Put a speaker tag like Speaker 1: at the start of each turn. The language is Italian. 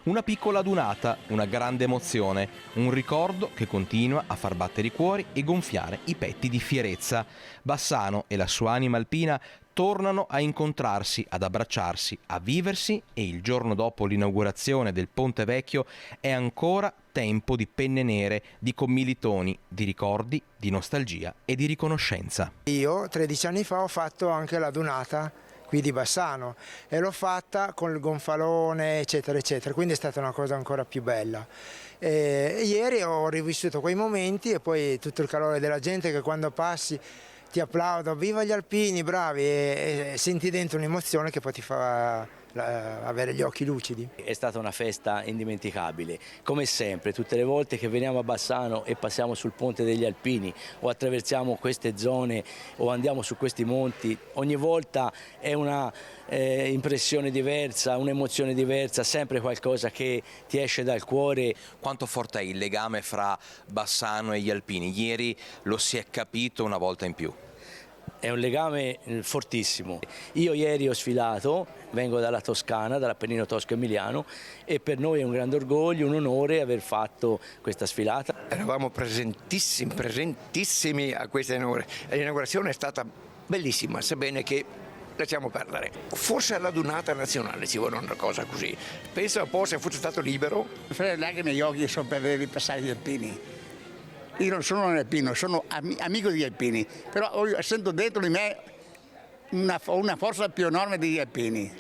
Speaker 1: Una piccola adunata, una grande emozione, un ricordo che continua a far battere i cuori e gonfiare i petti di fierezza. Bassano e la sua anima alpina tornano a incontrarsi, ad abbracciarsi, a viversi e il giorno dopo l'inaugurazione del Ponte Vecchio è ancora tempo di penne nere, di commilitoni, di ricordi, di nostalgia e di riconoscenza.
Speaker 2: Io 13 anni fa ho fatto anche la dunata qui di Bassano e l'ho fatta con il gonfalone eccetera eccetera, quindi è stata una cosa ancora più bella. Ieri ho rivissuto quei momenti e poi tutto il calore della gente che quando passi ti applaudo, viva gli alpini, bravi, e senti dentro un'emozione che poi ti fa avere gli occhi lucidi.
Speaker 3: È stata una festa indimenticabile, come sempre, tutte le volte che veniamo a Bassano e passiamo sul Ponte degli Alpini o attraversiamo queste zone o andiamo su questi monti, ogni volta è una impressione diversa, un'emozione diversa, sempre qualcosa che ti esce dal cuore.
Speaker 1: Quanto forte è il legame fra Bassano e gli alpini? Ieri lo si è capito una volta in più.
Speaker 3: È un legame fortissimo. Io ieri ho sfilato, vengo dalla Toscana, dall'Appennino tosco-emiliano e per noi è un grande orgoglio, un onore aver fatto questa sfilata.
Speaker 4: Eravamo presentissimi a questa inaugurazione. L'inaugurazione è stata bellissima, sebbene che lasciamo perdere. Forse alla Dunata nazionale ci vuole una cosa così. Pensa un po' se fosse stato libero.
Speaker 5: Le lacrime negli occhi sono per vedere passare gli alpini. Io non sono un alpino, sono amico degli alpini, però sento dentro di me una forza più enorme degli alpini.